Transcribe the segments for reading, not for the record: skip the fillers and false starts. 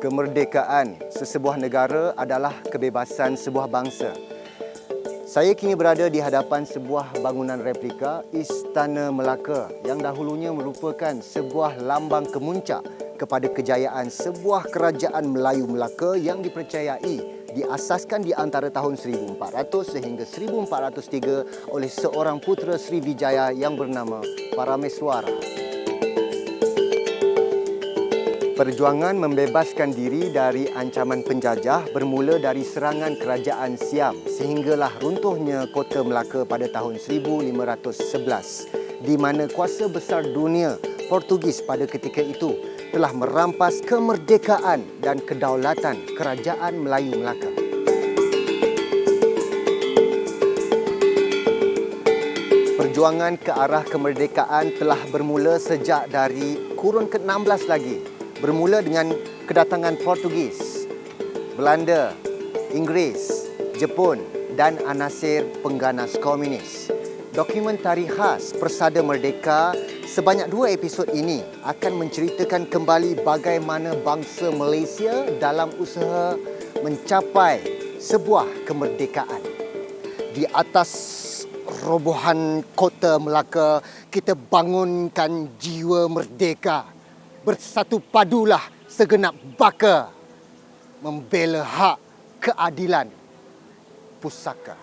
Kemerdekaan sesebuah negara adalah kebebasan sebuah bangsa. Saya kini berada di hadapan sebuah bangunan replika Istana Melaka yang dahulunya merupakan sebuah lambang kemuncak kepada kejayaan sebuah kerajaan Melayu Melaka yang dipercayai diasaskan di antara tahun 1400 sehingga 1403 oleh seorang putera Sriwijaya yang bernama Parameswara. Perjuangan membebaskan diri dari ancaman penjajah bermula dari serangan kerajaan Siam sehinggalah runtuhnya kota Melaka pada tahun 1511 di mana kuasa besar dunia Portugis pada ketika itu telah merampas kemerdekaan dan kedaulatan kerajaan Melayu Melaka. Perjuangan ke arah kemerdekaan telah bermula sejak dari kurun ke-16 lagi. Bermula dengan kedatangan Portugis, Belanda, Inggeris, Jepun dan anasir pengganas komunis. Dokumentari khas Persada Merdeka sebanyak 2 episod ini akan menceritakan kembali bagaimana bangsa Malaysia dalam usaha mencapai sebuah kemerdekaan. Di atas robohan kota Melaka, kita bangunkan jiwa merdeka. Bersatu padulah segenap baka membela hak keadilan pusaka.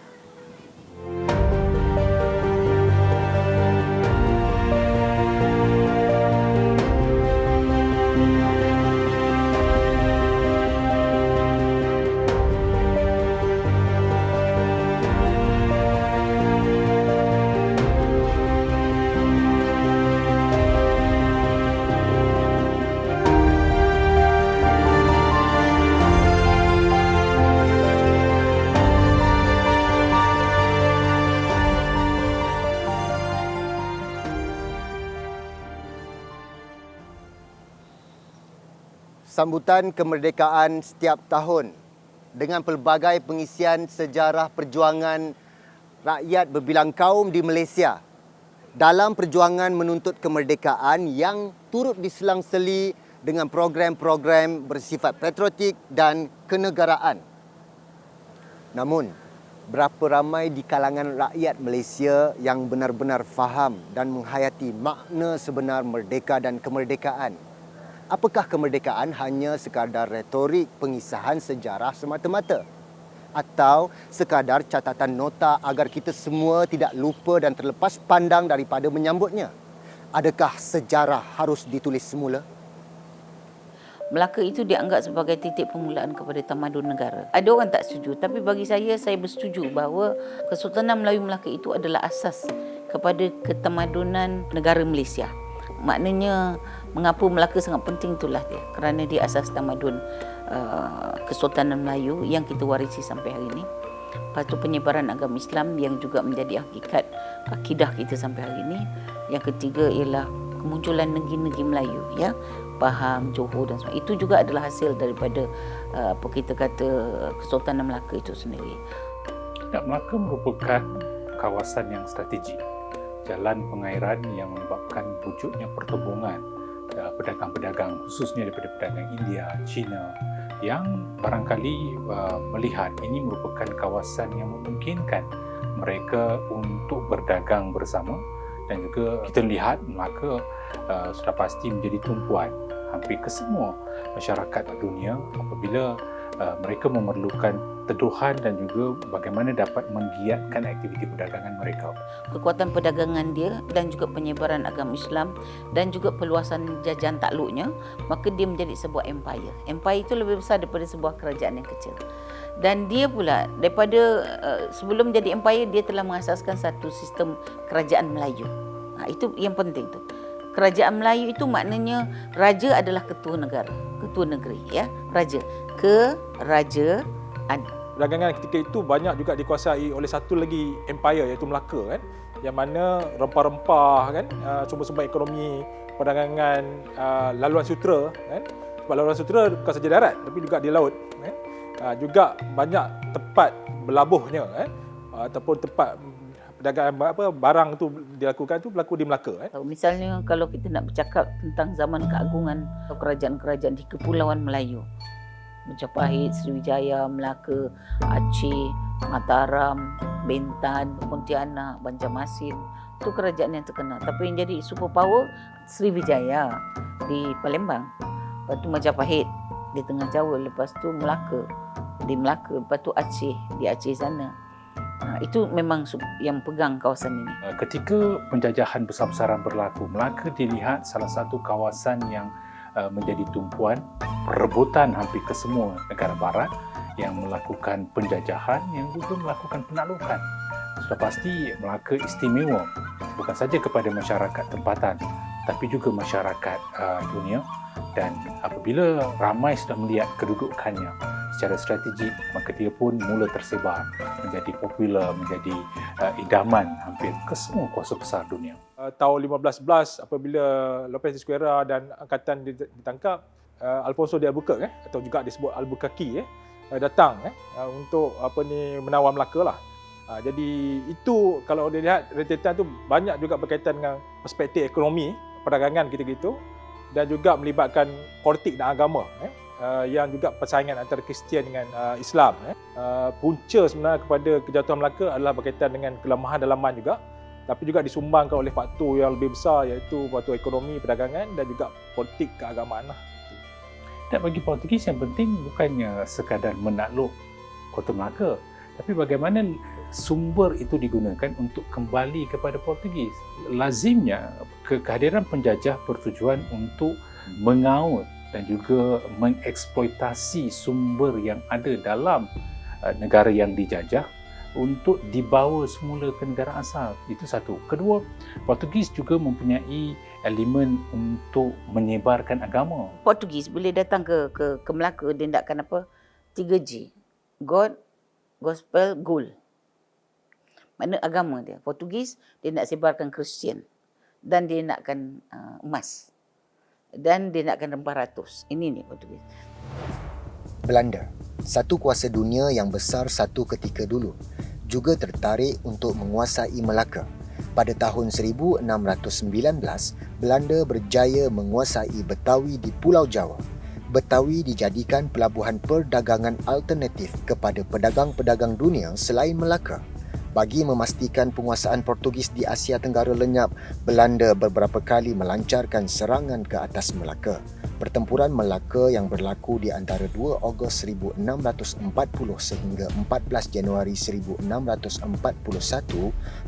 Sambutan kemerdekaan setiap tahun dengan pelbagai pengisian sejarah perjuangan rakyat berbilang kaum di Malaysia dalam perjuangan menuntut kemerdekaan yang turut diselang-seli dengan program-program bersifat patriotik dan kenegaraan. Namun, berapa ramai di kalangan rakyat Malaysia yang benar-benar faham dan menghayati makna sebenar merdeka dan kemerdekaan? Apakah kemerdekaan hanya sekadar retorik pengisahan sejarah semata-mata? Atau sekadar catatan nota agar kita semua tidak lupa dan terlepas pandang daripada menyambutnya? Adakah sejarah harus ditulis semula? Melaka itu dianggap sebagai titik permulaan kepada tamadun negara. Ada orang tak setuju, tapi bagi saya bersetuju bahawa Kesultanan Melayu Melaka itu adalah asas kepada ketamadunan negara Malaysia. Maknanya mengapa Melaka sangat penting itulah dia, kerana dia asas tamadun Kesultanan Melayu yang kita warisi sampai hari ini. Lepas tu penyebaran agama Islam yang juga menjadi hakikat akidah kita sampai hari ini. Yang ketiga ialah kemunculan negeri-negeri Melayu, ya, Pahang, Johor dan sebagainya. Itu juga adalah hasil daripada apa kita kata Kesultanan Melaka itu sendiri. Melaka merupakan kawasan yang strategik, jalan pengairan yang menyebabkan wujudnya pertubungan pedagang-pedagang, khususnya daripada pedagang India, China, yang barangkali melihat ini merupakan kawasan yang memungkinkan mereka untuk berdagang bersama, dan juga kita lihat Melaka sudah pasti menjadi tumpuan hampir ke semua masyarakat dunia apabila mereka memerlukan teduhan dan juga bagaimana dapat menggiatkan aktiviti perdagangan mereka. Kekuatan perdagangan dia dan juga penyebaran agama Islam dan juga perluasan jajahan takluknya, maka dia menjadi sebuah empire. Empire itu lebih besar daripada sebuah kerajaan yang kecil. Dan dia pula daripada sebelum jadi empire, dia telah mengasaskan satu sistem kerajaan Melayu. Itu yang penting tu. Kerajaan Melayu itu maknanya raja adalah ketua negara, ketua negeri, ya, raja. Kerajaan. Perdagangan ketika itu banyak juga dikuasai oleh satu lagi empire iaitu Melaka, kan, yang mana rempah-rempah, kan, sumber-sumber ekonomi perdagangan laluan sutera, kan, sebab laluan sutera bukan saja darat tapi juga di laut, kan, juga banyak tempat berlabuhnya, kan, ataupun tempat perdagangan barang tu dilakukan tu berlaku di Melaka, kan. Misalnya kalau kita nak bercakap tentang zaman keagungan kerajaan-kerajaan di Kepulauan Melayu, Majapahit, Sriwijaya, Melaka, Aceh, Mataram, Bintan, Pontianak, Banjarmasin. Itu kerajaan yang terkenal. Tapi yang jadi superpower Sriwijaya di Palembang. Lepas tu Majapahit di tengah Jawa. Lepas tu Melaka di Melaka. Lepas tu Aceh di Aceh sana. Itu memang yang pegang kawasan ini. Ketika penjajahan besar-besaran berlaku, Melaka dilihat salah satu kawasan yang menjadi tumpuan perebutan hampir ke semua negara barat yang melakukan penjajahan yang juga melakukan penaklukan. Sudah pasti Melaka istimewa bukan saja kepada masyarakat tempatan tapi juga masyarakat dunia, dan apabila ramai sudah melihat kedudukannya secara strategik, maka dia pun mula tersebar menjadi popular, menjadi idaman hampir ke semua kuasa besar dunia. Tahun 1511 apabila Lopez de Esquerra dan angkatan ditangkap, Alfonso de Albuquerque atau juga disebut Albuquerque datang untuk menawar Melaka lah. Jadi itu kalau dia lihat rentetan tu banyak juga berkaitan dengan perspektif ekonomi, perdagangan gitu-gitu, dan juga melibatkan politik dan agama yang juga persaingan antara Kristian dengan Islam. Punca sebenarnya kepada kejatuhan Melaka adalah berkaitan dengan kelemahan dalaman juga, tapi juga disumbangkan oleh faktor yang lebih besar iaitu faktor ekonomi, perdagangan dan juga politik keagamaan lah. Dan bagi Portugis yang penting bukannya sekadar menakluk Kota Melaka, tapi bagaimana sumber itu digunakan untuk kembali kepada Portugis. Lazimnya kehadiran penjajah bertujuan untuk mengaut dan juga mengeksploitasi sumber yang ada dalam negara yang dijajah untuk dibawa semula ke negara asal. Itu satu. Kedua, Portugis juga mempunyai elemen untuk menyebarkan agama. Portugis bila datang ke Melaka, dia nakkan apa? 3G. God, Gospel, Gold. Mana agama dia. Portugis, dia nak sebarkan Kristian. Dan dia nakkan emas. Dan dia nakkan rempah ratus. Ini ni Portugis. Belanda, satu kuasa dunia yang besar satu ketika dulu, juga tertarik untuk menguasai Melaka. Pada tahun 1619, Belanda berjaya menguasai Betawi di Pulau Jawa. Betawi dijadikan pelabuhan perdagangan alternatif kepada pedagang-pedagang dunia selain Melaka. Bagi memastikan penguasaan Portugis di Asia Tenggara lenyap, Belanda beberapa kali melancarkan serangan ke atas Melaka. Pertempuran Melaka yang berlaku di antara 2 Ogos 1640 sehingga 14 Januari 1641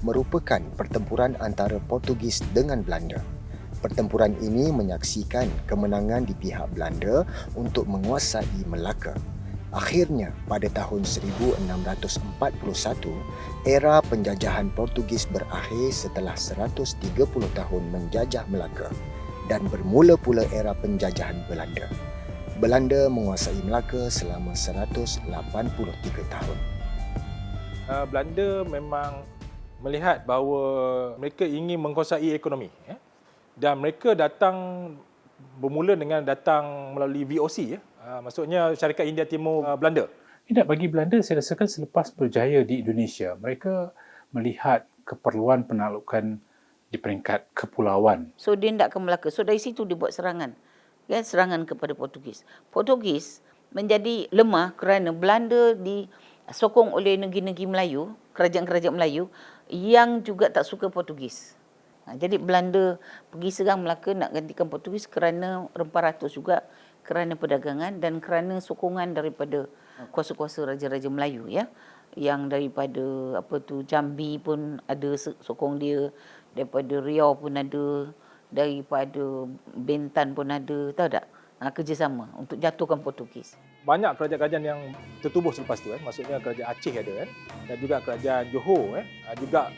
merupakan pertempuran antara Portugis dengan Belanda. Pertempuran ini menyaksikan kemenangan di pihak Belanda untuk menguasai Melaka. Akhirnya, pada tahun 1641, era penjajahan Portugis berakhir setelah 130 tahun menjajah Melaka dan bermula pula era penjajahan Belanda. Belanda menguasai Melaka selama 183 tahun. Belanda memang melihat bahawa mereka ingin menguasai ekonomi. Dan mereka bermula dengan datang melalui VOC. Maksudnya Syarikat India Timur Belanda. Tidak, bagi Belanda saya rasakan selepas berjaya di Indonesia, mereka melihat keperluan penaklukan di peringkat kepulauan. So dia nak ke Melaka. So dari situ dia buat serangan. Serangan kepada Portugis. Portugis menjadi lemah kerana Belanda disokong oleh negeri-negeri Melayu, kerajaan-kerajaan Melayu yang juga tak suka Portugis. Jadi Belanda pergi serang Melaka nak gantikan Portugis kerana rempah ratus juga, kerana perdagangan dan kerana sokongan daripada kuasa-kuasa raja-raja Melayu ya. Yang daripada Jambi pun ada sokong dia, daripada Riau pun ada, daripada Bintan pun ada, tahu tak? Kerjasama untuk jatuhkan Portugis. Banyak kerajaan-kerajaan yang tertubuh selepas tu maksudnya kerajaan Aceh ada dan juga kerajaan Johor juga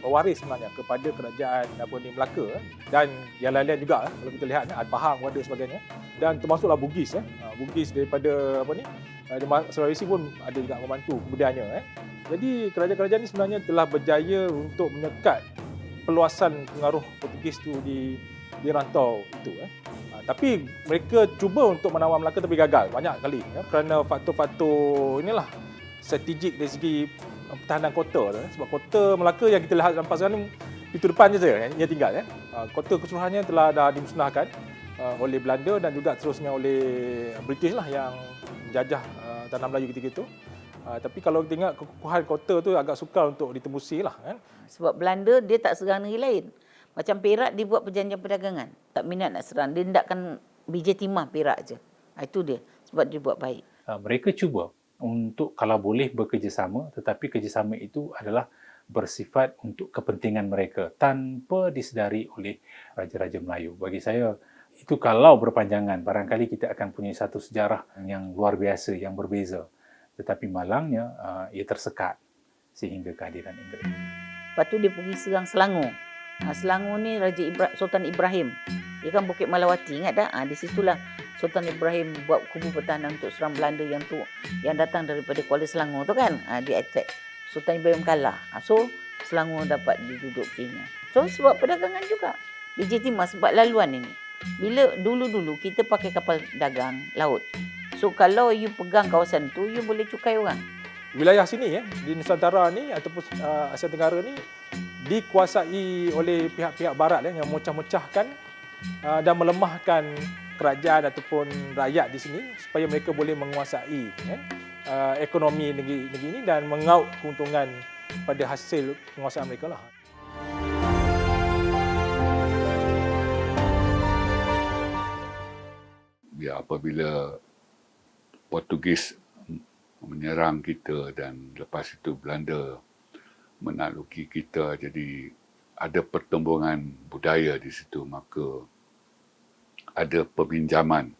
berwaris sebenarnya kepada kerajaan Melaka dan yang lain-lain juga kalau kita lihat Pahang ada sebagainya, dan termasuklah Bugis Bugis daripada Sulawesi pun ada juga membantu kemudiannya Jadi kerajaan-kerajaan ini sebenarnya telah berjaya untuk menyekat peluasan pengaruh Portugis tu di rantau itu Tapi mereka cuba untuk menawar Melaka tapi gagal banyak kali kerana faktor-faktor inilah strategik dari segi pertahanan kota sebab kota Melaka yang kita lihat nampak sekarang ni pintu depan saja yang tinggal kota keseluruhannya telah dah dimusnahkan oleh Belanda dan juga terusnya oleh British lah yang menjajah tanah Melayu ketika itu. Tapi kalau tengok kekukuhan kota tu agak sukar untuk ditembusi lah kan. Sebab Belanda dia tak serang negeri lain. Macam Perak dia buat perjanjian perdagangan. Tak minat nak serang. Dia hendakkan biji timah Perak je. Itu dia. Sebab dia buat baik. Mereka cuba untuk kalau boleh bekerjasama, tetapi kerjasama itu adalah bersifat untuk kepentingan mereka tanpa disedari oleh Raja-Raja Melayu. Bagi saya, itu kalau berpanjangan, barangkali kita akan punya satu sejarah yang luar biasa, yang berbeza. Tetapi malangnya, ia tersekat sehingga kehadiran Inggeris. Lepas tu dia pergi serang Selangor. Selangor ni Sultan Ibrahim. Dia kan Bukit Malawati, ingat tak? Di situlah Sultan Ibrahim buat kubu pertahanan untuk serang Belanda yang datang daripada Kuala Selangor tu kan. Dia attack. Sultan Ibrahim kalah. So Selangor dapat didudukinya. So sebab perdagangan juga. Biji timah sebab laluan ini. Bila dulu-dulu kita pakai kapal dagang laut. So kalau you pegang kawasan tu, you boleh cukai orang. Wilayah sini di Nusantara ni ataupun Asia Tenggara ni dikuasai oleh pihak-pihak barat yang memecah-mecahkan dan melemahkan kerajaan ataupun rakyat di sini supaya mereka boleh menguasai ekonomi negeri ini dan mengaut keuntungan pada hasil penguasaan mereka lah. Ya, apabila Portugis menyerang kita dan lepas itu Belanda menakluki kita, jadi ada pertembungan budaya di situ, maka ada peminjaman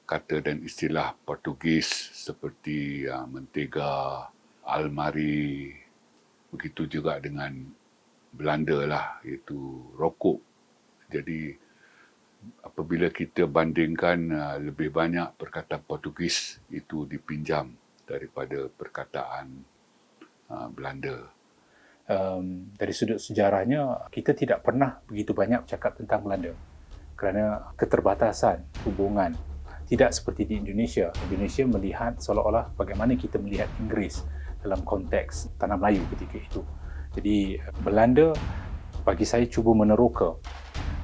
kata dan istilah Portugis seperti mentega, almari, begitu juga dengan Belanda lah, iaitu rokok. Jadi apabila kita bandingkan, lebih banyak perkataan Portugis itu dipinjam daripada perkataan Belanda. Dari sudut sejarahnya, kita tidak pernah begitu banyak bercakap tentang Belanda kerana keterbatasan hubungan. Tidak seperti di Indonesia. Indonesia melihat seolah-olah bagaimana kita melihat Inggeris dalam konteks tanah Melayu ketika itu. Jadi Belanda bagi saya cuba meneroka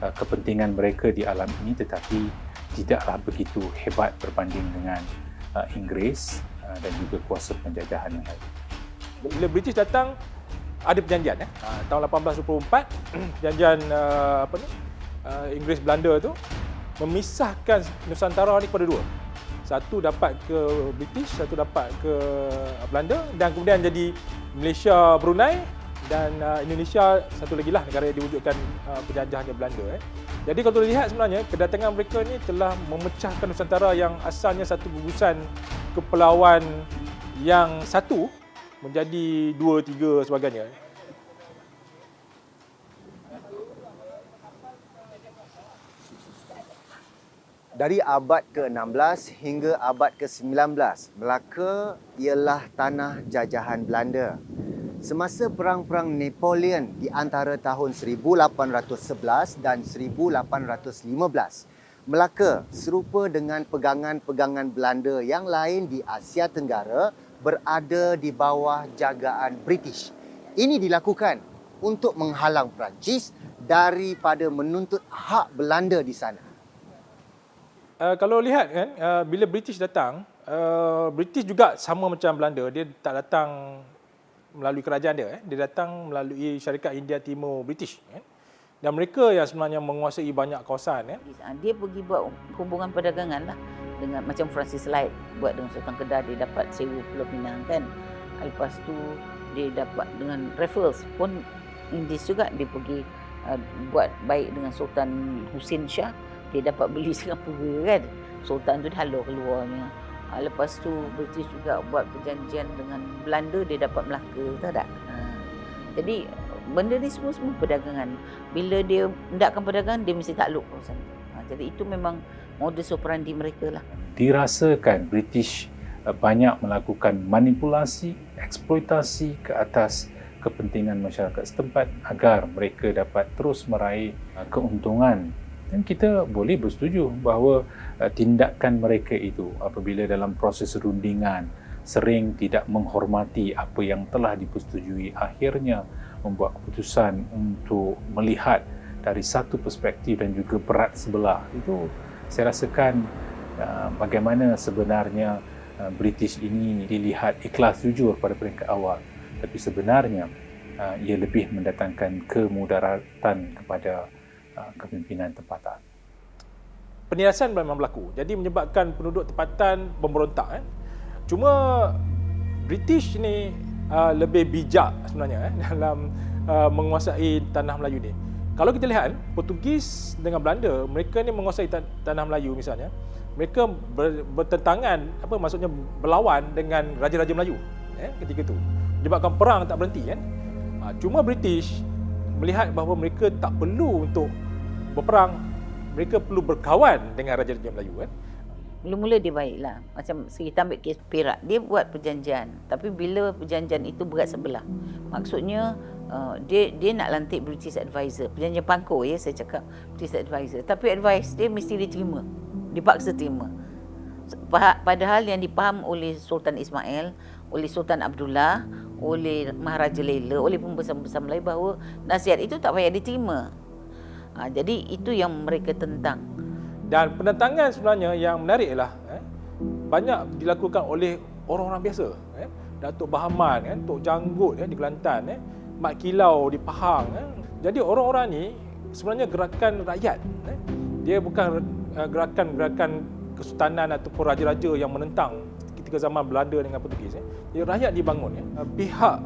kepentingan mereka di alam ini, tetapi tidaklah begitu hebat berbanding dengan Inggeris dan juga kuasa penjajahan yang lain. Bila British datang, ada perjanjian tahun 1824, perjanjian Inggeris Belanda tu memisahkan Nusantara ni kepada dua. Satu dapat ke British, satu dapat ke Belanda, dan kemudian jadi Malaysia, Brunei, dan Indonesia satu lagi lah negara yang diwujudkan penjajahannya Belanda. Jadi kalau lihat sebenarnya kedatangan mereka ni telah memecahkan Nusantara yang asalnya satu gugusan kepulauan yang satu menjadi dua, tiga sebagainya. Dari abad ke-16 hingga abad ke-19, Melaka ialah tanah jajahan Belanda. Semasa perang-perang Napoleon di antara tahun 1811 dan 1815, Melaka serupa dengan pegangan-pegangan Belanda yang lain di Asia Tenggara berada di bawah jagaan British. Ini dilakukan untuk menghalang Perancis daripada menuntut hak Belanda di sana. Kalau lihat kan, bila British datang, British juga sama macam Belanda. Dia tak datang melalui kerajaan dia. Dia datang melalui syarikat India Timur British. Dan mereka yang sebenarnya menguasai banyak kawasan. Dia pergi buat hubungan perdagangan lah. Dengan macam Francis Light buat dengan Sultan Kedah, dia dapat sewa Pulau Pinang kan. Lepas tu dia dapat dengan Raffles pun Inggeris juga, dia pergi buat baik dengan Sultan Hussein Shah. Dia dapat beli Singapura kan. Sultan tu halau keluarnya. Lepas tu British juga buat perjanjian dengan Belanda, dia dapat Melaka, tahu tak? Jadi benda ni semua perdagangan. Bila dia hendakkan perdagangan, dia mesti takluk kawasan tu. Jadi itu memang modus operandi mereka lah. Dirasakan British banyak melakukan manipulasi, eksploitasi ke atas kepentingan masyarakat setempat agar mereka dapat terus meraih keuntungan. Dan kita boleh bersetuju bahawa tindakan mereka itu apabila dalam proses rundingan sering tidak menghormati apa yang telah dipersetujui, akhirnya membuat keputusan untuk melihat dari satu perspektif dan juga berat sebelah, itu saya rasakan bagaimana sebenarnya British ini dilihat ikhlas jujur pada peringkat awal, tapi sebenarnya ia lebih mendatangkan kemudaratan kepada kepimpinan tempatan. Penindasan memang berlaku. Jadi menyebabkan penduduk tempatan memberontak. Cuma British ni lebih bijak sebenarnya dalam menguasai tanah Melayu ni. Kalau kita lihat Portugis dengan Belanda, mereka ni menguasai tanah Melayu misalnya. Mereka bertentangan, maksudnya berlawan dengan raja-raja Melayu ketika itu. Menyebabkan perang tak berhenti kan. Cuma British melihat bahawa mereka tak perlu untuk berperang. Mereka perlu berkawan dengan raja-raja Melayu kan. Mula-mula dia baiklah. Macam kita ambil kes Perak, dia buat perjanjian. Tapi bila perjanjian itu berat sebelah. Maksudnya dia nak lantik British advisor. Perjanjian Pangkor saya cakap British advisor. Tapi advice dia mesti diterima. Dipaksa terima. Padahal yang dipaham oleh Sultan Ismail, oleh Sultan Abdullah, oleh Maharaja Lela, oleh pembesar-pembesar Melayu bahawa nasihat itu tak payah diterima. Jadi itu yang mereka tentang. Dan penentangan sebenarnya yang menarik ialah banyak dilakukan oleh orang-orang biasa. Datuk Bahaman, Tok Janggut di Kelantan, Mat Kilau di Pahang. Jadi orang-orang ni sebenarnya gerakan rakyat. Dia bukan gerakan kesultanan ataupun raja-raja yang menentang ketika zaman Belanda dengan Portugis. Jadi rakyat dibangun. Pihak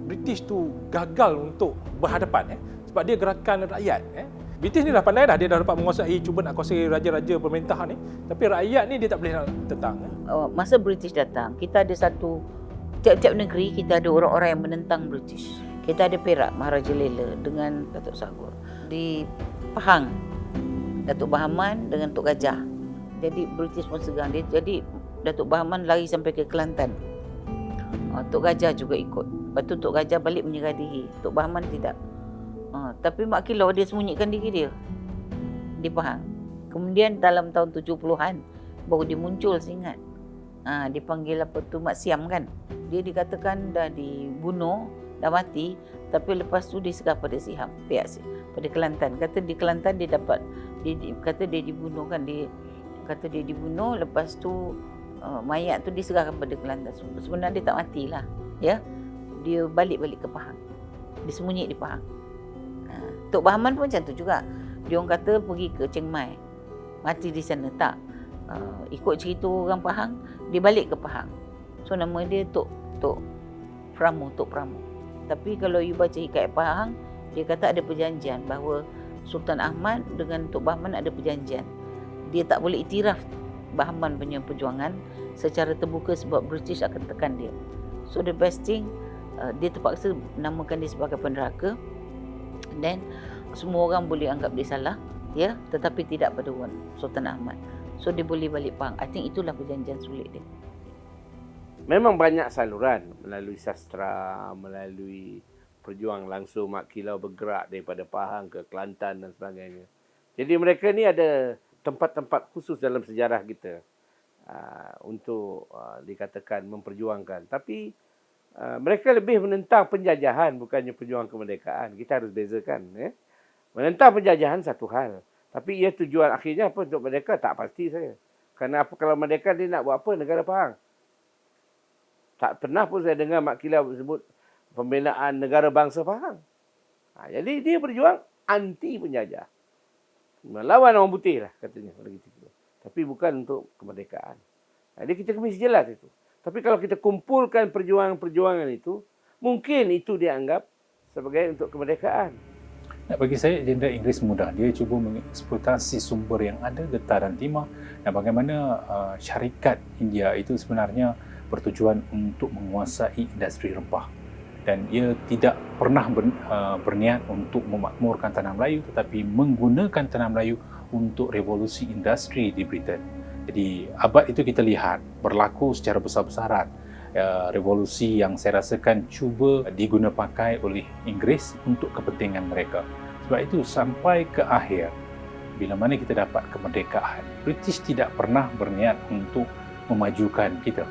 British tu gagal untuk berhadapan sebab dia gerakan rakyat. British ni dah pandai dah, dia dah dapat menguasai, cuba nak kuasai raja-raja pemerintahan ni. Tapi rakyat ni dia tak boleh nak tentang. Masa British datang, kita ada tiap-tiap negeri kita ada orang-orang yang menentang British. Kita ada Perak, Maharaja Lela dengan Datuk Sagur. Di Pahang, Datuk Bahaman dengan Tok Gajah. Jadi British pun segang dia. Jadi Datuk Bahaman lari sampai ke Kelantan. Tok Gajah juga ikut. Lepas tu Tok Gajah balik menyerah diri. Tok Bahaman tidak. Tapi Mak Kilau dia sembunyikan diri dia di Pahang. Kemudian dalam tahun 70-an baru dia muncul, saya ingat. Dipanggil Mak Siam kan. Dia dikatakan dah dibunuh, dah mati, tapi lepas tu diserah pada Siham, pihak pada Kelantan. Kata di Kelantan dia dapat kata dia dibunuh kan, kata dia dibunuh, lepas tu mayat tu diserahkan pada Kelantan. Sebenarnya dia tak matilah, ya. Dia balik ke Pahang. Dia sembunyi di Pahang. Tok Bahaman pun macam tu juga. Dia orang kata pergi ke Chiang Mai, mati di sana. Tak. Ikut cerita orang Pahang, dia balik ke Pahang. So nama dia Tok Pramu. Tapi kalau you baca hikayat Pahang, dia kata ada perjanjian bahawa Sultan Ahmad dengan Tok Bahaman ada perjanjian. Dia tak boleh iktiraf Bahaman punya perjuangan secara terbuka sebab British akan tekan dia. So the best thing, dia terpaksa namakan dia sebagai penderhaka. Dan semua orang boleh anggap dia salah, ya, tetapi tidak pada Sultan Ahmad. So dia boleh balik Pahang. I think itulah perjanjian sulit dia. Memang banyak saluran melalui sastra, melalui perjuang langsung. Mak Kilau bergerak daripada Pahang ke Kelantan dan sebagainya. Jadi mereka ni ada tempat-tempat khusus dalam sejarah kita untuk dikatakan memperjuangkan. Tapi mereka lebih menentang penjajahan, bukannya perjuangan kemerdekaan. Kita harus bezakan. Menentang penjajahan satu hal. Tapi ia tujuan akhirnya apa untuk merdeka? Tak pasti saya. Kerana apa kalau merdeka dia nak buat apa negara Pahang? Tak pernah pun saya dengar Mak Kilau sebut pembinaan negara bangsa Pahang. Jadi dia berjuang anti penjajah. Melawan orang putih lah katanya. Tapi bukan untuk kemerdekaan. Jadi kita mesti jelas itu. Tapi kalau kita kumpulkan perjuangan-perjuangan itu, mungkin itu dianggap sebagai untuk kemerdekaan. Bagi saya, jendera Inggeris mudah. Dia cuba mengeksploitasi sumber yang ada, getah dan timah, dan bagaimana syarikat India itu sebenarnya bertujuan untuk menguasai industri rempah. Dan ia tidak pernah berniat untuk memakmurkan tanah Melayu, tetapi menggunakan tanah Melayu untuk revolusi industri di Britain. Jadi abad itu kita lihat berlaku secara besar-besaran revolusi yang saya rasakan cuba diguna pakai oleh Inggeris untuk kepentingan mereka. Sebab itu sampai ke akhir, bila mana kita dapat kemerdekaan, British tidak pernah berniat untuk memajukan kita.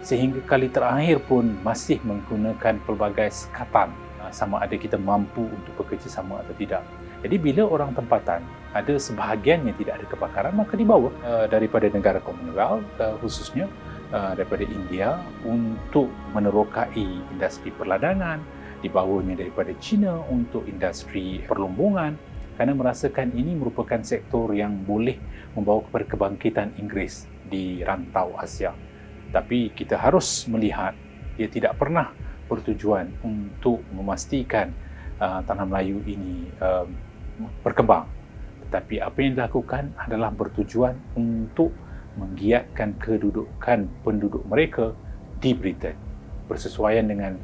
Sehingga kali terakhir pun masih menggunakan pelbagai sekatan sama ada kita mampu untuk bekerjasama atau tidak. Jadi bila orang tempatan ada sebahagian yang tidak ada kepakaran, maka dibawa daripada negara Commonwealth, khususnya daripada India, untuk menerokai industri perladangan, dibawanya daripada China untuk industri perlumbungan, kerana merasakan ini merupakan sektor yang boleh membawa kepada kebangkitan Inggeris di rantau Asia. Tapi kita harus melihat ia tidak pernah bertujuan untuk memastikan tanah Melayu ini berkembang. Tetapi apa yang dilakukan adalah bertujuan untuk menggiatkan kedudukan penduduk mereka di Britain, bersesuaian dengan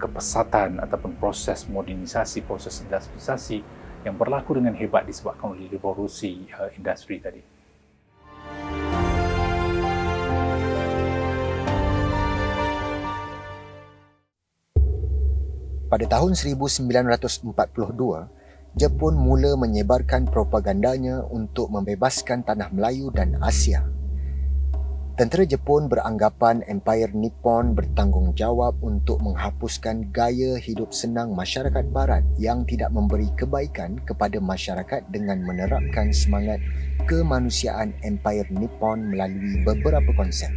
kepesatan ataupun proses modernisasi, proses industrialisasi yang berlaku dengan hebat disebabkan oleh revolusi industri tadi. Pada tahun 1942, Jepun mula menyebarkan propagandanya untuk membebaskan tanah Melayu dan Asia. Tentera Jepun beranggapan Empire Nippon bertanggungjawab untuk menghapuskan gaya hidup senang masyarakat barat yang tidak memberi kebaikan kepada masyarakat dengan menerapkan semangat kemanusiaan Empire Nippon melalui beberapa konsep.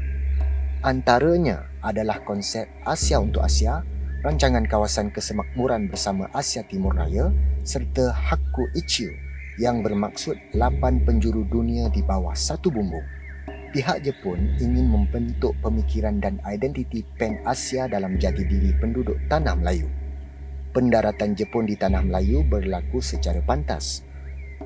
Antaranya adalah konsep Asia untuk Asia, rancangan kawasan kesemakmuran bersama Asia Timur Raya serta Hakku Ichiu yang bermaksud 8 penjuru dunia di bawah satu bumbung. Pihak Jepun ingin membentuk pemikiran dan identiti Pan-Asia dalam jati diri penduduk tanah Melayu. Pendaratan Jepun di tanah Melayu berlaku secara pantas.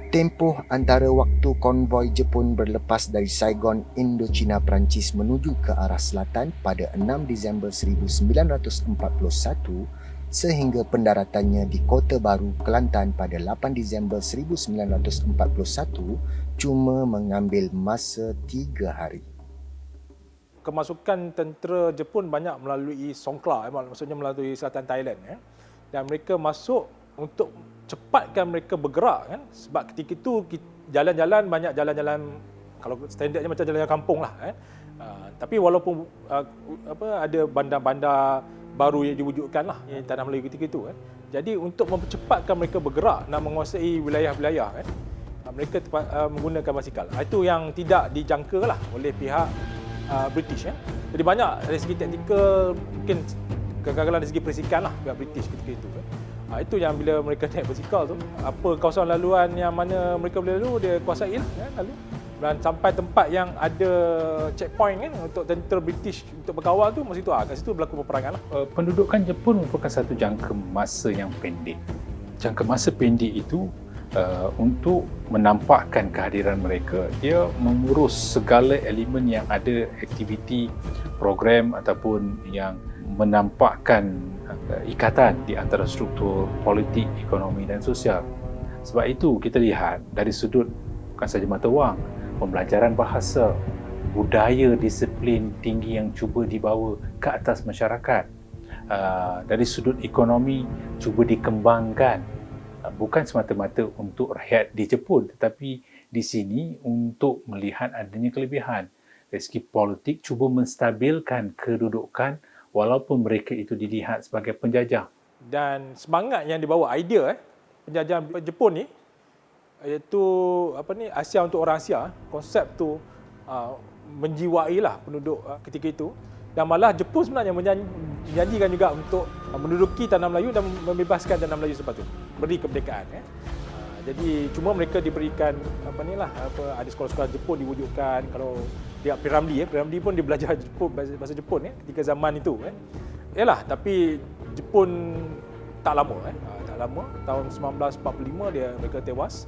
Tempoh antara waktu konvoi Jepun berlepas dari Saigon, Indochina, Perancis menuju ke arah selatan pada 6 Disember 1941 sehingga pendaratannya di Kota Baru, Kelantan pada 8 Disember 1941 cuma mengambil masa 3 hari. Kemasukan tentera Jepun banyak melalui Songkhla, maksudnya melalui selatan Thailand. Dan mereka masuk untuk cepatkan mereka bergerak, kan? Sebab ketika itu jalan-jalan banyak jalan-jalan, kalau standardnya macam jalan-jalan kampung lah, kan? Tapi walaupun ada bandar-bandar baru yang diwujudkan lah di tanah Melayu ketika itu, kan? Jadi untuk mempercepatkan mereka bergerak nak menguasai wilayah-wilayah, kan? Mereka menggunakan basikal. Itu yang tidak dijangka lah oleh pihak British, kan? Jadi banyak dari segi taktikal, mungkin kegagalan dari segi persikan lah pihak British ketika itu, kan? Itu yang bila mereka naik basikal tu, apa kawasan laluan yang mana mereka boleh lalu, dia kuasai lah, kan, lalu. Dan sampai tempat yang ada checkpoint, kan, untuk tentera British untuk berkawal tu, masa itu kat situ berlaku peperangan lah. Pendudukan Jepun merupakan satu jangka masa yang pendek. Jangka masa pendek itu untuk menampakkan kehadiran mereka, dia mengurus segala elemen yang ada, aktiviti, program ataupun yang menampakkan ikatan di antara struktur politik, ekonomi dan sosial. Sebab itu kita lihat dari sudut bukan sahaja mata wang, pembelajaran bahasa, budaya disiplin tinggi yang cuba dibawa ke atas masyarakat. Dari sudut ekonomi cuba dikembangkan, bukan semata-mata untuk rakyat di Jepun, tetapi di sini untuk melihat adanya kelebihan. Dari segi politik cuba menstabilkan kedudukan walaupun mereka itu dilihat sebagai penjajah. Dan semangat yang dibawa, idea penjajahan Jepun ni, iaitu Asia untuk orang Asia, konsep tu menjiwailah penduduk ketika itu. Dan malah Jepun sebenarnya menjanjikan juga untuk menduduki tanah Melayu dan membebaskan tanah Melayu selepas itu, beri kemerdekaan. Jadi cuma mereka diberikan ada sekolah-sekolah Jepun diwujudkan. Kalau dia Piramli pun dia belajar Jepun, bahasa Jepun ketika zaman itu, kan. Yalah, tapi Jepun tak lama, tak lama, tahun 1945 mereka tewas.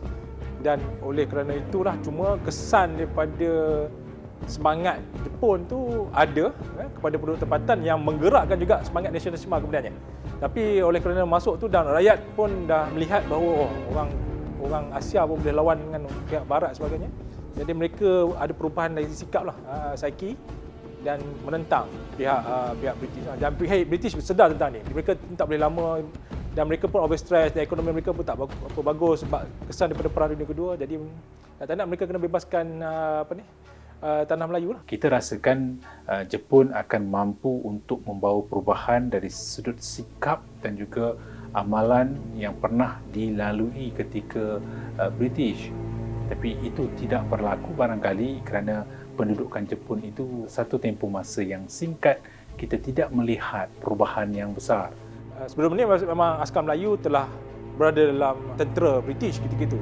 Dan oleh kerana itulah cuma kesan daripada semangat Jepun tu ada kepada penduduk tempatan yang menggerakkan juga semangat nasionalisme kemudiannya. Tapi oleh kerana masuk tu dan rakyat pun dah melihat bahawa orang Asia pun boleh lawan dengan pihak barat sebagainya. Jadi mereka ada perubahan dari sikap lah, psyche, dan menentang pihak British. Dan pihak British sedar tentang ni. Mereka tak boleh lama dan mereka pun overstress dan ekonomi mereka pun tak apa bagus sebab kesan daripada Perang Dunia Kedua. Jadi tak nak mereka kena bebaskan tanah Melayu lah. Kita rasakan Jepun akan mampu untuk membawa perubahan dari sudut sikap dan juga amalan yang pernah dilalui ketika British. Tapi itu tidak berlaku barangkali kerana pendudukan Jepun itu satu tempoh masa yang singkat, kita tidak melihat perubahan yang besar. Sebelum ni memang askar Melayu telah berada dalam tentera British ketika itu.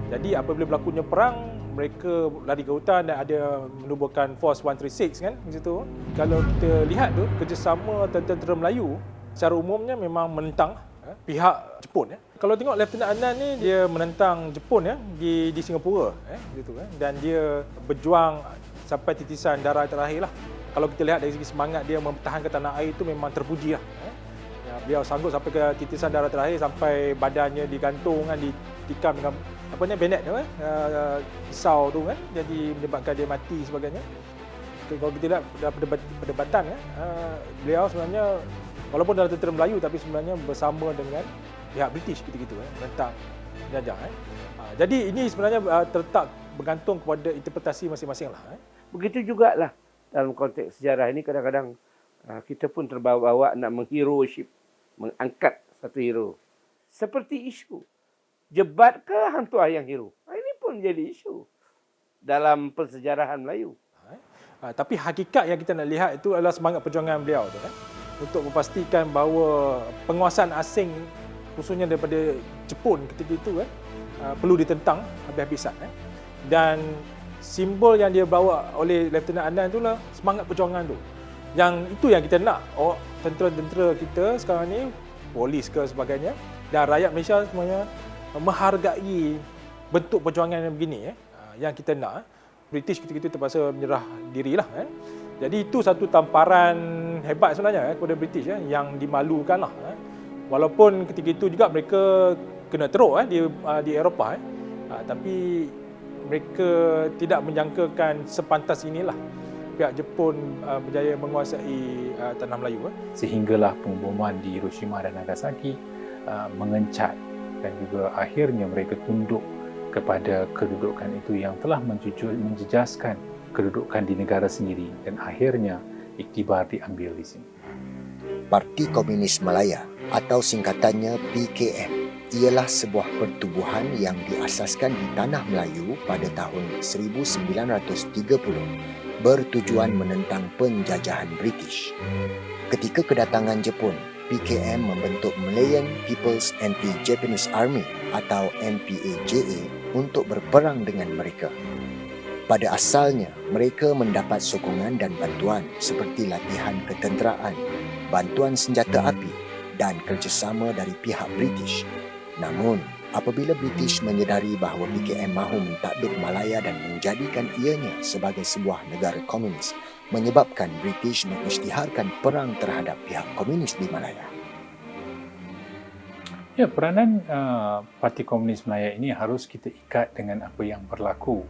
Jadi apabila berlakunya perang, mereka lari ke hutan dan ada menubuhkan Force 136 kan di situ. Kalau kita lihat tu, kerjasama tentera Melayu secara umumnya memang menentang pihak Jepun. Kalau tengok Lieutenant Adnan ni, dia menentang Jepun di Singapura gitu, dan dia berjuang sampai titisan darah terakhir lah. Kalau kita lihat dari segi semangat dia mempertahankan tanah air itu memang terpuji lah. Beliau sanggup sampai ke titisan darah terakhir, sampai badannya digantung ditikam dengan bayonet tu pisau tu kan, jadi menyebabkan dia mati sebagainya. Kalau kita lihat dalam perdebatan beliau sebenarnya walaupun dalam tentera Melayu tapi sebenarnya bersama dengan pihak British ketika itu menentang penjajah. Jadi ini sebenarnya terletak bergantung kepada interpretasi masing-masing lah. Begitu jugalah dalam konteks sejarah ini, kadang-kadang kita pun terbawa-bawa nak mengheroship, mengangkat satu hero. Seperti isu, jebat ke hantu ayang hero? Ini pun menjadi isu dalam persejarahan Melayu. Tapi hakikat yang kita nak lihat itu adalah semangat perjuangan beliau tu untuk memastikan bahawa penguasaan asing khususnya daripada Jepun ketika itu perlu ditentang habis-habisan. Dan simbol yang dia bawa oleh Lieutenant Adnan itulah semangat perjuangan tu. Yang itu yang kita nak, tentera-tentera kita sekarang ni, polis ke sebagainya, dan rakyat Malaysia semuanya menghargai bentuk perjuangan yang begini yang kita nak. British ketika itu terpaksa menyerah dirilah. Jadi itu satu tamparan hebat sebenarnya kepada British yang dimalukan lah. Walaupun ketika itu juga mereka kena teruk di Eropah, tapi mereka tidak menyangkakan sepantas inilah pihak Jepun berjaya menguasai tanah Melayu. Sehinggalah pemboman di Hiroshima dan Nagasaki mengencat, dan juga akhirnya mereka tunduk kepada kedudukan itu yang telah menjejaskan kedudukan di negara sendiri, dan akhirnya iktibar diambil di sini. Parti Komunis Malaya atau singkatannya PKM ialah sebuah pertubuhan yang diasaskan di Tanah Melayu pada tahun 1930 bertujuan menentang penjajahan British. Ketika kedatangan Jepun, PKM membentuk Malayan People's Anti-Japanese Army atau MPAJA untuk berperang dengan mereka. Pada asalnya, mereka mendapat sokongan dan bantuan seperti latihan ketenteraan, bantuan senjata api dan kerjasama dari pihak British. Namun, apabila British menyedari bahawa PKM mahu mentadbir Malaya dan menjadikan ianya sebagai sebuah negara komunis, menyebabkan British mengisytiharkan perang terhadap pihak komunis di Malaya. Ya, peranan Parti Komunis Malaya ini harus kita ikat dengan apa yang berlaku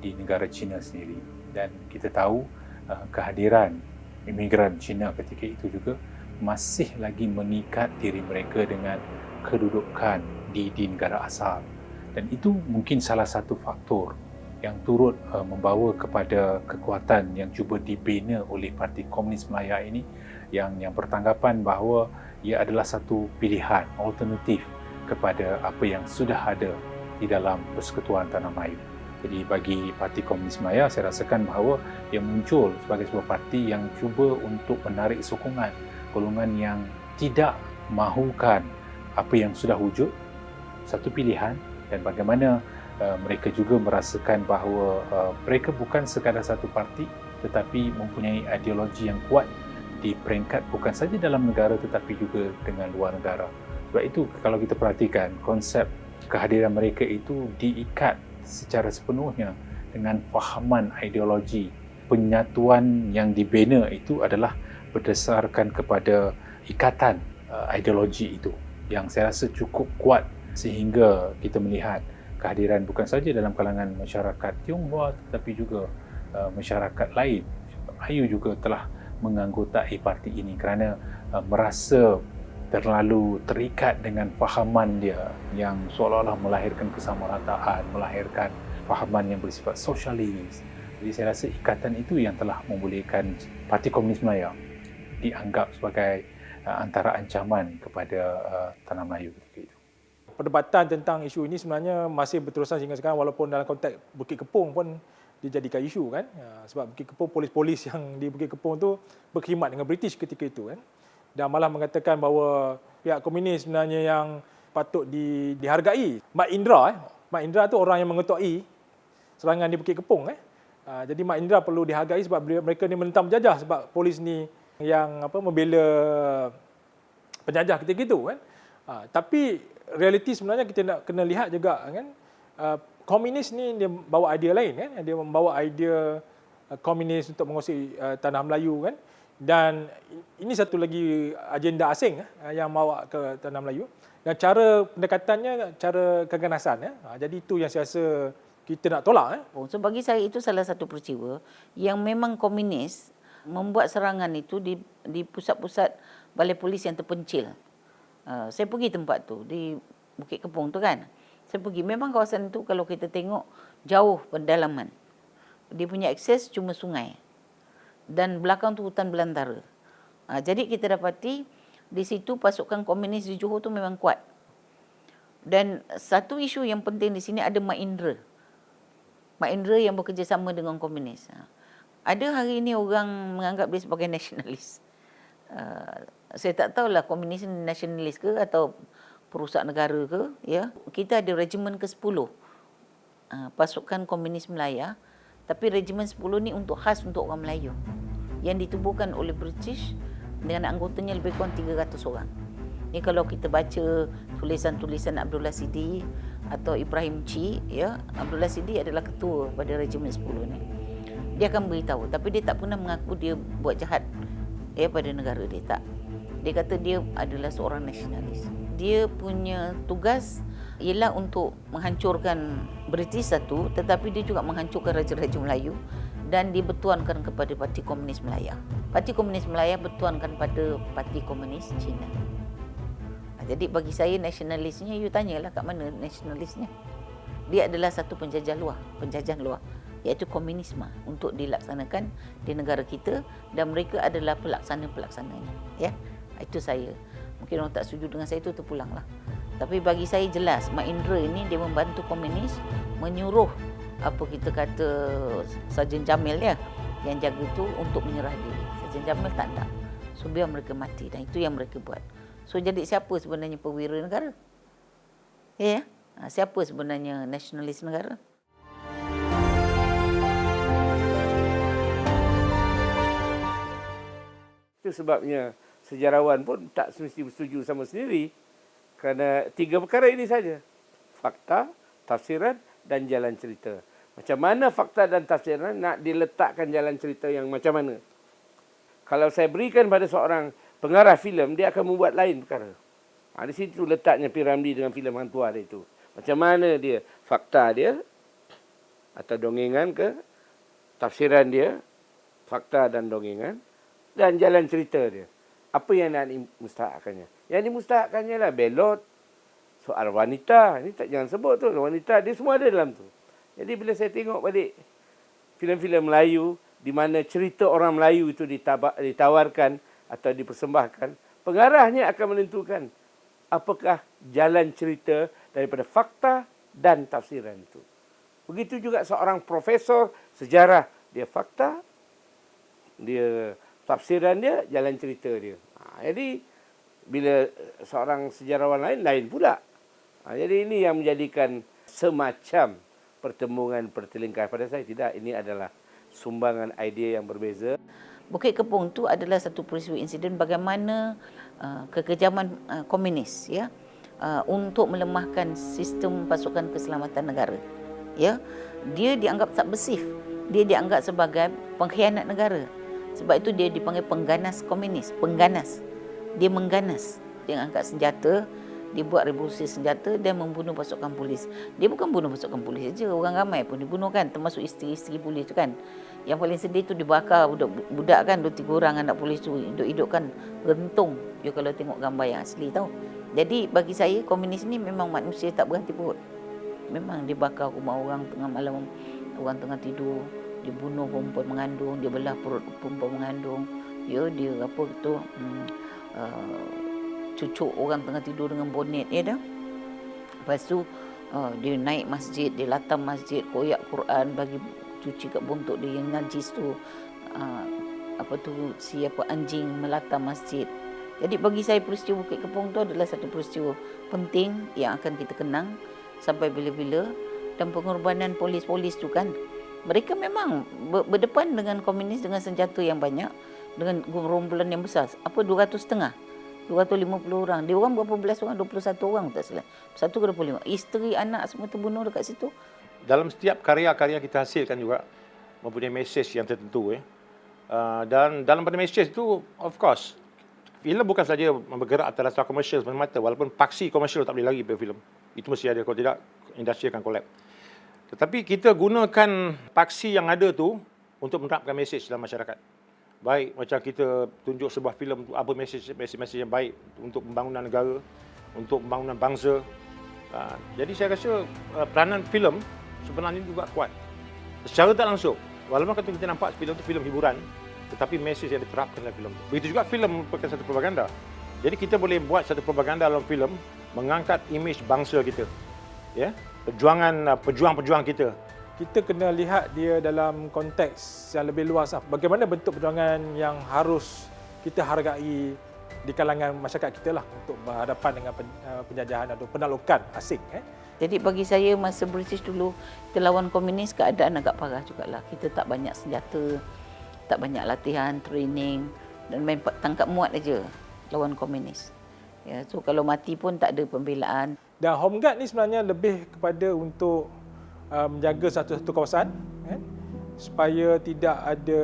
di negara China sendiri. Dan kita tahu kehadiran imigran Cina ketika itu juga masih lagi mengikat diri mereka dengan kedudukan di negara asal. Dan itu mungkin salah satu faktor yang turut membawa kepada kekuatan yang cuba dibina oleh Parti Komunis Malaya ini, yang bertanggapan bahawa ia adalah satu pilihan alternatif kepada apa yang sudah ada di dalam Persekutuan Tanah Melayu. Jadi bagi Parti Komunis Malaya, saya rasakan bahawa ia muncul sebagai sebuah parti yang cuba untuk menarik sokongan golongan yang tidak mahukan apa yang sudah wujud, satu pilihan, dan bagaimana mereka juga merasakan bahawa mereka bukan sekadar satu parti tetapi mempunyai ideologi yang kuat di peringkat bukan saja dalam negara tetapi juga dengan luar negara. Sebab itu kalau kita perhatikan, konsep kehadiran mereka itu diikat secara sepenuhnya dengan fahaman ideologi. Penyatuan yang dibina itu adalah berdasarkan kepada ikatan ideologi itu yang saya rasa cukup kuat, sehingga kita melihat kehadiran bukan saja dalam kalangan masyarakat Tionghoa tetapi juga masyarakat lain. Melayu juga telah menganggotai parti ini kerana merasa terlalu terikat dengan fahaman dia yang seolah-olah melahirkan kesamarataan, melahirkan fahaman yang bersifat sosialis. Jadi saya rasa ikatan itu yang telah membolehkan Parti Komunis Malaya dianggap sebagai antara ancaman kepada tanah Melayu ketika itu. Perdebatan tentang isu ini sebenarnya masih berterusan sehingga sekarang, walaupun dalam konteks Bukit Kepong pun dijadikan isu kan. Sebab Bukit Kepong, polis-polis yang di Bukit Kepong tu berkhidmat dengan British ketika itu kan. Dan malah mengatakan bahawa pihak komunis sebenarnya yang patut dihargai. Mat Indra tu orang yang mengetuai serangan di Bukit Kepong. Jadi Mat Indra perlu dihargai sebab mereka ni menentang penjajah, sebab polis ni yang membela penjajah ketika itu kan. Tapi realiti sebenarnya kita nak kena lihat juga kan, komunis ni dia bawa idea lain kan, dia membawa idea komunis untuk menguasai tanah Melayu kan, dan ini satu lagi agenda asing yang bawa ke tanah Melayu, dan cara pendekatannya cara keganasan jadi itu yang saya rasa kita nak tolak. So bagi saya itu salah satu peristiwa yang memang komunis membuat serangan itu di pusat-pusat balai polis yang terpencil. Saya pergi tempat tu di Bukit Kepong tu kan. Saya pergi, memang kawasan itu kalau kita tengok jauh pendalaman. Dia punya akses cuma sungai. Dan belakang tu hutan belantara. Jadi kita dapati di situ pasukan komunis di Johor tu memang kuat. Dan satu isu yang penting di sini ada Mat Indra. Mat Indra yang bekerjasama dengan komunis. Ada hari ini orang menganggap dia sebagai nasionalis. Saya tak tahulah komunis ni nasionalis ke atau perusak negara ke, ya. Kita ada regimen ke-10 pasukan komunis Melaya, tapi regimen 10 ni khas untuk orang Melayu yang ditubuhkan oleh British dengan anggotanya lebih kurang 300 orang. Ni kalau kita baca tulisan-tulisan Abdullah Sidi atau Ibrahim Chi, ya, Abdullah Sidi adalah ketua pada regimen 10 ni. Dia akan beritahu, tapi dia tak pernah mengaku dia buat jahat pada negara dia, tak. Dia kata dia adalah seorang nasionalis. Dia punya tugas ialah untuk menghancurkan British satu, tetapi dia juga menghancurkan Raja-Raja Melayu dan dibertuankan kepada Parti Komunis Melaya. Parti Komunis Melaya bertuankan pada Parti Komunis Cina. Jadi bagi saya nasionalisnya, you tanyalah kat mana nasionalisnya. Dia adalah satu penjajahan luar, iaitu komunisme untuk dilaksanakan di negara kita, dan mereka adalah pelaksana-pelaksananya. Ya, itu saya. Mungkin orang tak setuju dengan saya, itu terpulanglah. Tapi bagi saya jelas, Mat Indra ini dia membantu komunis menyuruh apa kita kata Sarjan Jamil yang jaga itu untuk menyerah diri. Sarjan Jamil tak nak. So biar mereka mati, dan itu yang mereka buat. So jadi siapa sebenarnya perwira negara? Ya, siapa sebenarnya nasionalis negara? Itu sebabnya sejarawan pun tak semesti bersetuju sama sendiri, kerana 3 perkara ini saja: fakta, tafsiran dan jalan cerita. Macam mana fakta dan tafsiran nak diletakkan jalan cerita yang macam mana? Kalau saya berikan pada seorang pengarah filem, dia akan membuat lain perkara. Di situ letaknya P. Ramlee dengan filem Hantu Hari itu. Macam mana dia fakta dia atau dongengan ke, tafsiran dia, fakta dan dongengan, dan jalan cerita dia. Apa yang nak dimustahakkannya? Yang dimustahakkannya lah belot, soal wanita. Ini tak jangan sebut tu, wanita dia semua ada dalam tu. Jadi bila saya tengok balik filem-filem Melayu di mana cerita orang Melayu itu ditawarkan atau dipersembahkan, pengarahnya akan menentukan apakah jalan cerita daripada fakta dan tafsiran itu. Begitu juga seorang profesor sejarah, dia fakta, dia tafsiran dia, jalan cerita dia. Jadi bila seorang sejarawan lain pula. Jadi ini yang menjadikan semacam pertembungan pertelingkah. Pada saya tidak, ini adalah sumbangan idea yang berbeza. Bukit Kepong tu adalah satu peristiwa insiden bagaimana kekejaman komunis untuk melemahkan sistem pasukan keselamatan negara. Ya, dia dianggap tak bersih. Dia dianggap sebagai pengkhianat negara. Sebab itu dia dipanggil pengganas komunis, pengganas. Dia mengganas, dia angkat senjata, dia buat revolusi senjata dan membunuh pasukan polis. Dia bukan bunuh pasukan polis saja, orang ramai pun dibunuh kan, termasuk isteri-isteri polis tu kan. Yang paling sedih tu dibakar budak kan, 2-3 orang anak polis tu hidup-hidup kan, rentung. You kalau tengok gambar yang asli tau. Jadi bagi saya komunis ni memang manusia tak berhati perut. Memang dibakar rumah orang tengah malam, orang tengah tidur, dibunuh perempuan mengandung, dia belah perut perempuan mengandung. Ya, dia apa tu cucuk orang tengah tidur dengan bonet, ya dah. Lepas tu dia naik masjid, dia latam masjid, koyak Quran, bagi cuci kat bontot dia yang najis tu. Siapa anjing melatam masjid. Jadi bagi saya peristiwa Bukit Kepong tu adalah satu peristiwa penting yang akan kita kenang sampai bila-bila. Dan pengorbanan polis-polis tu kan, mereka memang berdepan dengan komunis dengan senjata yang banyak, dengan gerombolan yang besar. 250 orang. Dia orang berapa belas orang? 21 orang tak salah. 125. Isteri, anak semua terbunuh dekat situ. Dalam setiap karya-karya kita hasilkan juga mempunyai mesej yang tertentu. Dan dalam pada mesej itu, of course, filem bukan saja bergerak atas dasar komersial semata-mata. Walaupun paksi komersial tak boleh lagi pada filem. Itu mesti ada. Kalau tidak, industri akan collapse. Tetapi kita gunakan paksi yang ada tu untuk menerapkan mesej dalam masyarakat. Baik macam kita tunjuk sebuah filem apa mesej yang baik untuk pembangunan negara, untuk pembangunan bangsa. Jadi saya rasa peranan filem sebenarnya juga kuat. Secara tak langsung, walaupun kita nampak filem itu filem hiburan, tetapi mesej yang diterapkan dalam filem. Begitu juga filem merupakan satu propaganda. Jadi kita boleh buat satu propaganda dalam filem mengangkat imej bangsa kita. Ya, pejuang-pejuang kita. Kita kena lihat dia dalam konteks yang lebih luas. Bagaimana bentuk perjuangan yang harus kita hargai di kalangan masyarakat kita lah untuk berhadapan dengan penjajahan atau penaklukan asing. Jadi bagi saya masa British dulu, kita lawan komunis, keadaan agak parah jugalah. Kita tak banyak senjata, tak banyak latihan, training dan main tangkap muat aja lawan komunis. Ya, so kalau mati pun tak ada pembelaan. Dan Home Guard ni sebenarnya lebih kepada untuk menjaga satu kawasan supaya tidak ada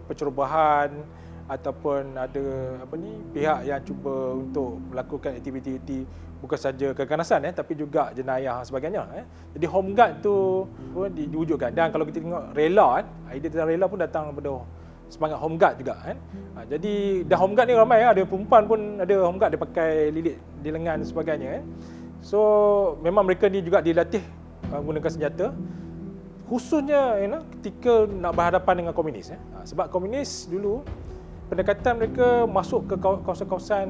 pencerobohan ataupun ada pihak yang cuba untuk melakukan aktiviti bukan saja keganasan tapi juga jenayah dan sebagainya. Jadi Home Guard tu pun diwujudkan. Dan kalau kita tengok rela idea tentang rela pun datang daripada semangat Home Guard juga Jadi dah Home Guard ni ramai ada perempuan pun ada Home Guard dia pakai lilit di lengan dan sebagainya So memang mereka ni juga dilatih menggunakan senjata khususnya ketika nak berhadapan dengan komunis sebab komunis dulu pendekatan mereka masuk ke kawasan-kawasan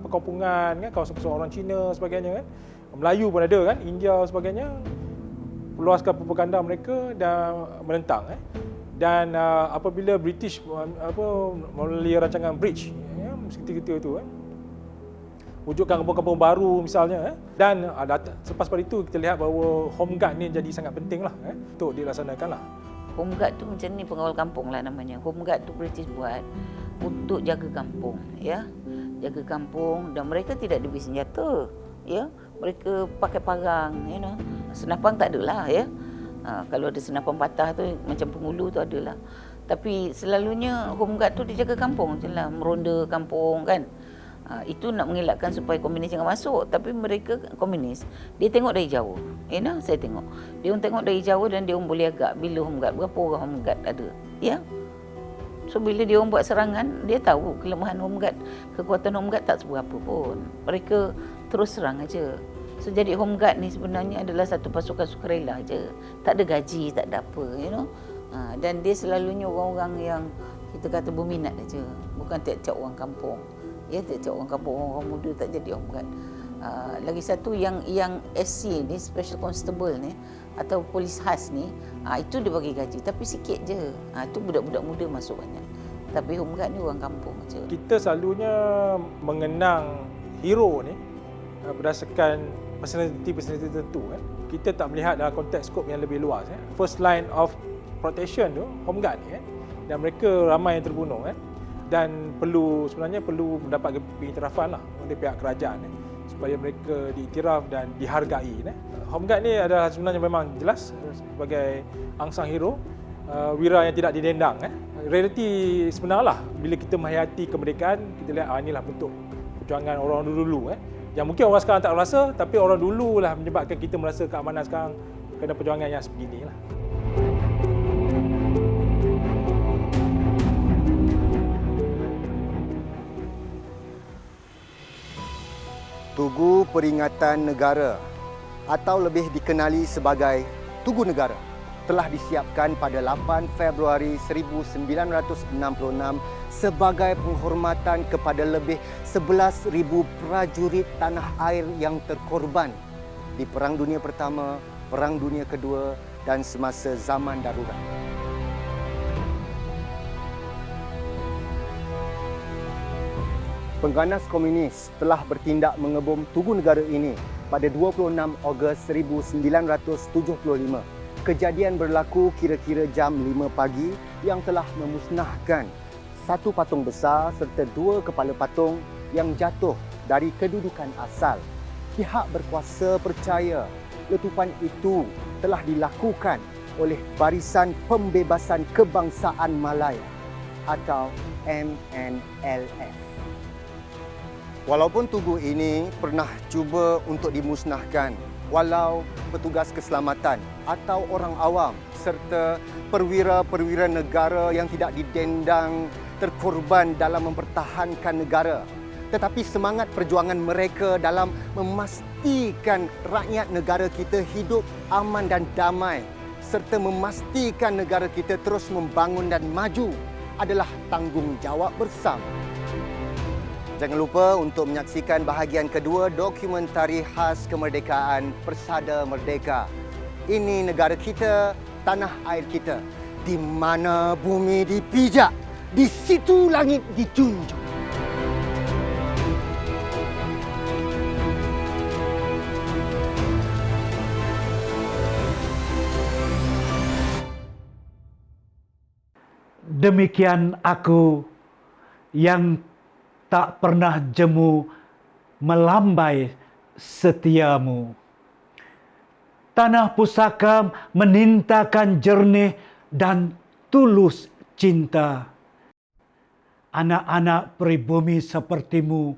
perkampungan kawasan-kawasan orang Cina sebagainya Melayu pun ada India sebagainya luaskan propaganda mereka dan menentang Dan apabila British melalui rancangan Bridge ketika itu wujudkan kampung-kampung baru misalnya dan selepas pada itu kita lihat bahawa Home Guard ni jadi sangat penting lah untuk dilaksanakan lah. Home Guard tu macam ni, pengawal kampung lah namanya. Home Guard tu British buat untuk jaga kampung, jaga kampung dan mereka tidak diberi senjata, mereka pakai parang, senapang tak adalah, kalau ada senapan patah tu macam pengulu tu adalah. Tapi selalunya Home Guard tu dia jaga kampung je lah, meronda kampung kan. Itu nak mengelakkan supaya komunis jangan masuk. Tapi mereka komunis, dia tengok dari jauh. Saya tengok. Dia tengok dari jauh dan dia boleh agak bila Home Guard, berapa orang Home Guard ada. So bila dia buat serangan, dia tahu kelemahan Home Guard. Kekuatan Home Guard tak seberapa pun. Mereka terus serang aja. So jadi Home Guard ni sebenarnya adalah satu pasukan sukarela je. Tak ada gaji, tak ada apa, Dan dia selalunya orang-orang yang kita kata berminat aja. Bukan tiap-tiap orang kampung. Tiap-tiap orang kampung, orang muda tak jadi Home Guard. Lagi satu yang SC ni, Special Constable ni atau polis khas ni, itu dia bagi gaji tapi sikit je. Itu budak-budak muda masuk banyak. Tapi Home Guard ni orang kampung aja. Kita selalunya mengenang hero ni berdasarkan personality tertentu Kita tak melihat dalam konteks skop yang lebih luas First line of protection tu Home Guard ni dan mereka ramai yang terbunuh dan sebenarnya perlu mendapat pengiktirafan lah oleh pihak kerajaan supaya mereka diiktiraf dan dihargai. Home Guard ni adalah sebenarnya memang jelas sebagai angsang hero, wira yang tidak didendang. Realiti sebenarlah bila kita menghayati kemerdekaan, kita lihat inilah bentuk perjuangan orang dulu-dulu. Yang mungkin orang sekarang tak rasa, tapi orang dulu lah menyebabkan kita merasa keamanan sekarang kerana perjuangan yang sebegini lah. Tugu Peringatan Negara atau lebih dikenali sebagai Tugu Negara telah disiapkan pada 8 Februari 1966 sebagai penghormatan kepada lebih 11,000 prajurit tanah air yang terkorban di Perang Dunia Pertama, Perang Dunia Kedua dan semasa zaman darurat. Pengganas komunis telah bertindak mengebom Tugu Negara ini pada 26 Ogos 1975. Kejadian berlaku kira-kira jam 5 pagi yang telah memusnahkan satu patung besar serta 2 kepala patung yang jatuh dari kedudukan asal. Pihak berkuasa percaya letupan itu telah dilakukan oleh Barisan Pembebasan Kebangsaan Malaya atau MNLF. Walaupun tugu ini pernah cuba untuk dimusnahkan, walau petugas keselamatan atau orang awam serta perwira-perwira negara yang tidak didendang terkorban dalam mempertahankan negara, tetapi semangat perjuangan mereka dalam memastikan rakyat negara kita hidup aman dan damai serta memastikan negara kita terus membangun dan maju adalah tanggungjawab bersama. Jangan lupa untuk menyaksikan bahagian kedua dokumentari khas kemerdekaan Persada Merdeka. Ini negara kita, tanah air kita. Di mana bumi dipijak, di situ langit dijunjung. Demikian aku yang tak pernah jemu melambai setiamu. Tanah pusaka menintakan jernih dan tulus cinta. Anak-anak pribumi sepertimu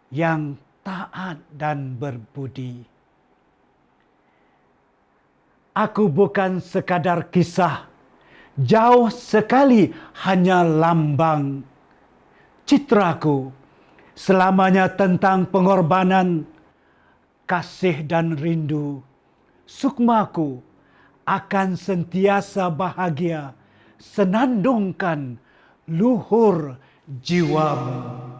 yang taat dan berbudi. Aku bukan sekadar kisah, jauh sekali hanya lambang. Citraku selamanya tentang pengorbanan, kasih dan rindu. Sukmaku akan sentiasa bahagia, senandungkan luhur jiwamu.